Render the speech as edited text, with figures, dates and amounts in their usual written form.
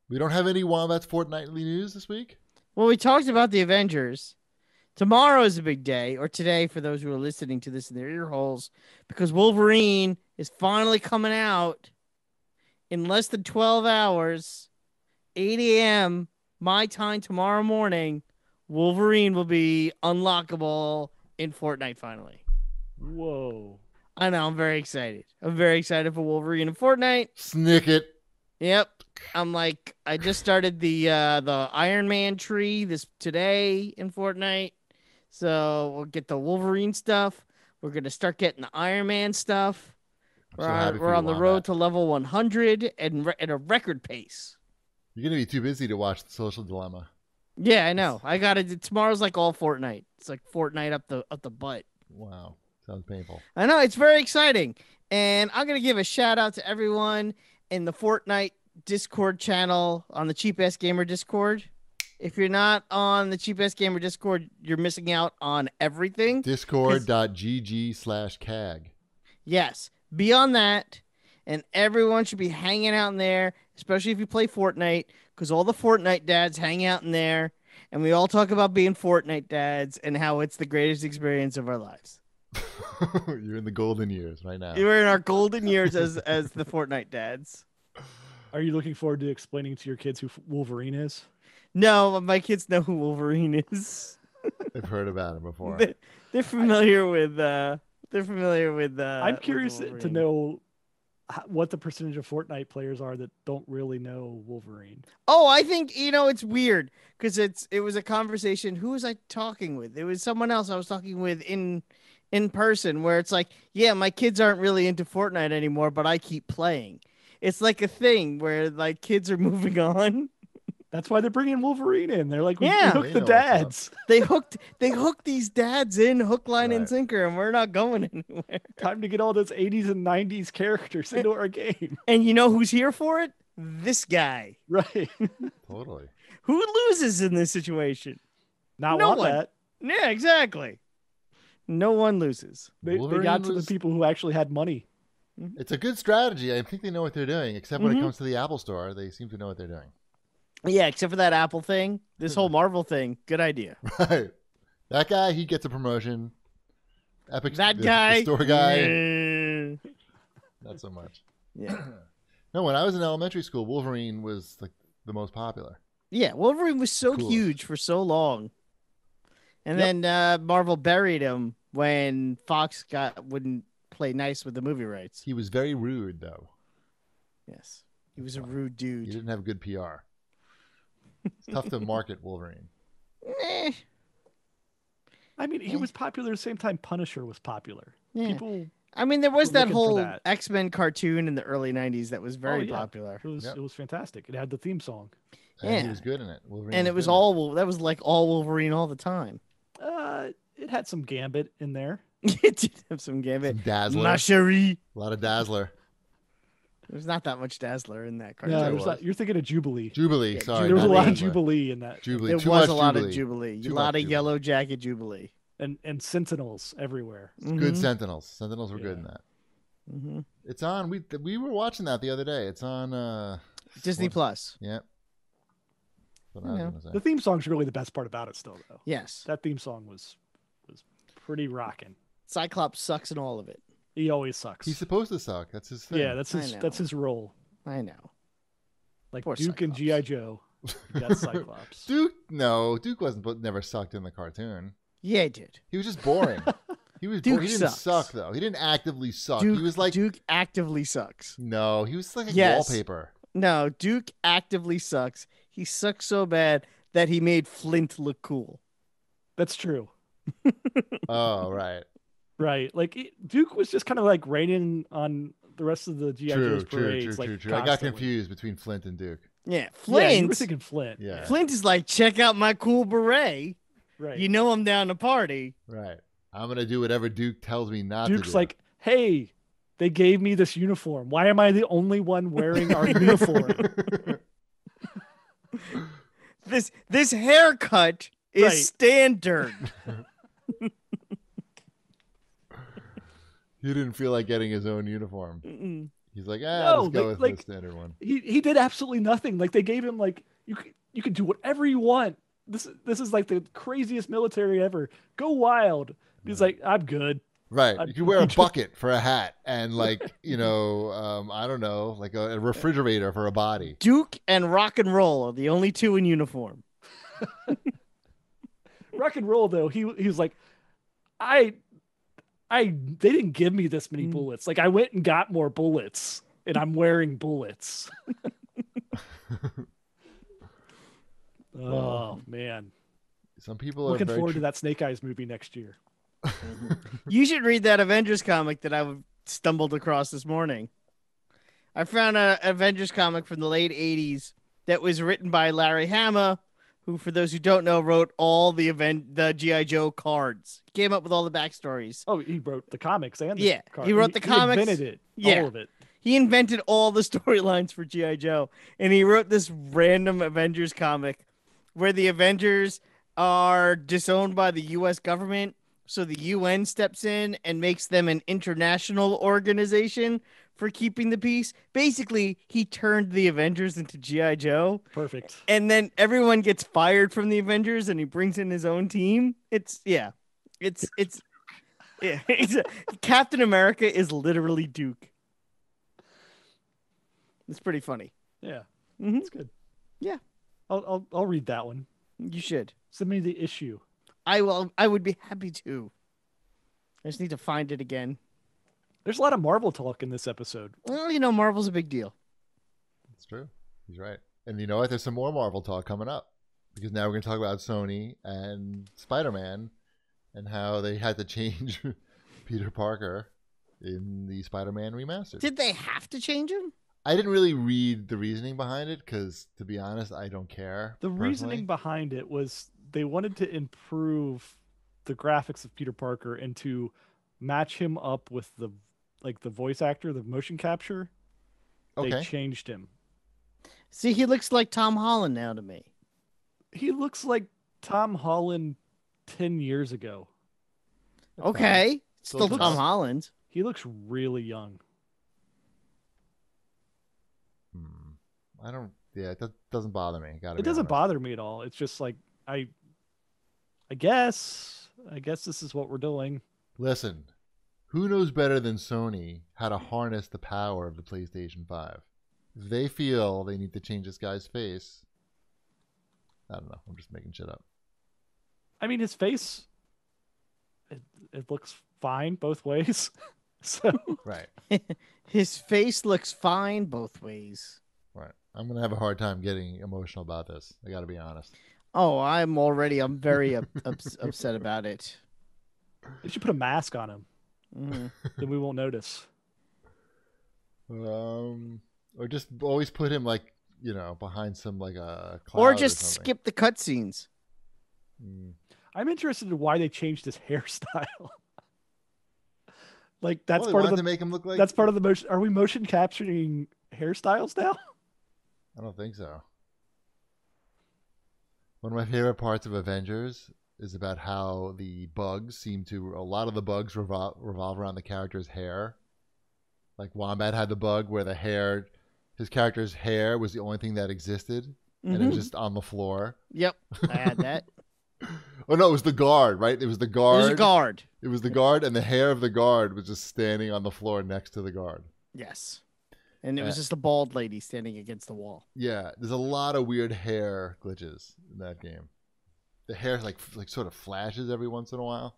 We don't have any Wombats fortnightly news this week. Well, we talked about the Avengers. Tomorrow is a big day, or today for those who are listening to this in their ear holes, because Wolverine is finally coming out in less than 12 hours, 8 a.m. my time tomorrow morning. Wolverine will be unlockable in Fortnite finally. Whoa. I know, I'm very excited. I'm very excited for Wolverine in Fortnite. Snick it. Yep. I just started the Iron Man tree today in Fortnite. So we'll get the Wolverine stuff. We're gonna start getting the Iron Man stuff. We're on the road to level 100 and at a record pace. You're gonna be too busy to watch The Social Dilemma. Yeah, I know. I got it. Tomorrow's like all Fortnite. It's like Fortnite up the butt. Wow, sounds painful. I know, it's very exciting, and I'm gonna give a shout out to everyone in the Fortnite Discord channel on the Cheap Ass Gamer Discord. If you're not on the Cheap Ass Gamer Discord, you're missing out on everything. Discord.gg/CAG. Yes, be on that, and everyone should be hanging out in there, especially if you play Fortnite, because all the Fortnite dads hang out in there, and we all talk about being Fortnite dads and how it's the greatest experience of our lives. You're in the golden years right now. We're in our golden years as the Fortnite dads. Are you looking forward to explaining to your kids who Wolverine is? No, my kids know who Wolverine is. They've heard about him before. They're familiar with. I'm curious to know what the percentage of Fortnite players are that don't really know Wolverine. Oh, I think it's weird because it was a conversation. Who was I talking with? It was someone else I was talking with in person. Where it's like, yeah, my kids aren't really into Fortnite anymore, but I keep playing. It's like a thing where like kids are moving on. That's why they're bringing Wolverine in. They're like, we Yeah, hooked the dads. They hooked these dads in hook, line, and sinker, and we're not going anywhere. Time to get all those 80s and 90s characters into our game. And you know who's here for it? This guy. Right. Totally. Who loses in this situation? No one. That. Yeah, exactly. No one loses. They got to the people who actually had money. It's a good strategy. I think they know what they're doing, except when it comes to the Apple Store. They seem to know what they're doing. Yeah, except for that Apple thing. This whole Marvel thing, good idea. Right. That guy, he gets a promotion. Epic. That guy. The store guy. Not so much. Yeah. No, when I was in elementary school, Wolverine was like the most popular. Yeah, Wolverine was so huge for so long. And then Marvel buried him when Fox wouldn't play nice with the movie rights. He was very rude, though. Yes. He was a rude dude. He didn't have good PR. It's tough to market Wolverine. I mean, he was popular at the same time Punisher was popular. Yeah. People. I mean, there was that whole X-Men cartoon in the early 90s that was very popular. It was fantastic. It had the theme song. And he was good in it. Wolverine and it was all that was like all Wolverine all the time. It had some Gambit in there. It did have some Gambit. Some Dazzler. Ma chérie. A lot of Dazzler. There's not that much Dazzler in that cartoon. No, you're thinking of Jubilee. Jubilee, sorry. There was a lot of Jubilee in that. Jubilee. There was a lot of Jubilee. A lot of Yellow Jacket Jubilee. And Sentinels everywhere. Good Sentinels. Sentinels were good in that. Mm-hmm. It's on. We were watching that the other day. It's on Disney Plus. Yep. The theme song's really the best part about it still, though. Yes. That theme song was pretty rocking. Cyclops sucks in all of it. He always sucks. He's supposed to suck. That's his thing. Yeah, that's his role. I know. Like Poor Duke Cyclops. and G.I. Joe. That's Cyclops. Duke never sucked in the cartoon. Yeah, he did. He was just boring. He didn't suck though. He didn't actively suck. He was like Duke actively sucks. No, he was like a wallpaper. No, Duke actively sucks. He sucks so bad that he made Flint look cool. That's true. Oh, right. Right. Like Duke was just kind of like raining on the rest of the G.I. Joe's parades. True. I got confused between Flint and Duke. Yeah, Flint. Yeah, you were thinking Flint. Yeah. Flint is like, check out my cool beret. Right. You know I'm down to party. Right. I'm going to do whatever Duke tells me not to do. Duke's like, hey, they gave me this uniform. Why am I the only one wearing our uniform? This haircut is standard. He didn't feel like getting his own uniform. Mm-mm. He's like, No, let's go with the like standard one. he did absolutely nothing. Like they gave him like you can do whatever you want. This is like the craziest military ever. Go wild. He's like, I'm good. Right. You can wear a bucket for a hat and like, I don't know, like a refrigerator for a body. Duke and rock and roll are the only two in uniform. Rock and roll though, he was like, they didn't give me this many bullets. Like I went and got more bullets and I'm wearing bullets. Oh man. Some people are looking forward to that Snake Eyes movie next year. You should read that Avengers comic that I stumbled across this morning. I found an Avengers comic from the late 80s that was written by Larry Hama, who, for those who don't know, wrote all the G.I. Joe cards. He came up with all the backstories. Oh, he wrote the comics and the cards. He wrote the comics. He invented it. All of it. He invented all the storylines for G.I. Joe. And he wrote this random Avengers comic where the Avengers are disowned by the U.S. government. So the UN steps in and makes them an international organization for keeping the peace. Basically, he turned the Avengers into G.I. Joe. Perfect. And then everyone gets fired from the Avengers and he brings in his own team. Captain America is literally Duke. It's pretty funny. Yeah. Mm-hmm. It's good. Yeah. I'll read that one. You should. Send me the issue. I will. I would be happy to. I just need to find it again. There's a lot of Marvel talk in this episode. Well, Marvel's a big deal. That's true. He's right. And you know what? There's some more Marvel talk coming up. Because now we're going to talk about Sony and Spider-Man and how they had to change Peter Parker in the Spider-Man remastered. Did they have to change him? I didn't really read the reasoning behind it because, to be honest, I don't care. The reasoning behind it was they wanted to improve the graphics of Peter Parker and to match him up with the voice actor, the motion capture. Okay. They changed him. See, he looks like Tom Holland now to me. He looks like Tom Holland 10 years ago. Okay. Still Tom Holland. He looks really young. It doesn't bother me. It doesn't bother me at all. It's just like, I guess this is what we're doing. Listen, who knows better than Sony how to harness the power of the PlayStation 5? If they feel they need to change this guy's face, I don't know. I'm just making shit up. I mean, his face, it looks fine both ways. So right. His face looks fine both ways. Right. I'm going to have a hard time getting emotional about this. I got to be honest. Oh, I'm very upset about it. They should put a mask on him. Mm-hmm. Then we won't notice. Or just always put him behind some a cloud or just skip the cutscenes. I'm interested in why they changed his hairstyle. That's part of the to make him look like. That's part of the motion. Are we motion capturing hairstyles now? I don't think so. One of my favorite parts of Avengers is about how a lot of the bugs revolve around the character's hair. Like Wombat had the bug where his character's hair was the only thing that existed, and it was just on the floor. Yep, I had that. Oh no, it was the guard, right? It was the guard. It was a guard. It was the guard, and the hair of the guard was just standing on the floor next to the guard. Yes. And it was just a bald lady standing against the wall. Yeah, there's a lot of weird hair glitches in that game. The hair like sort of flashes every once in a while.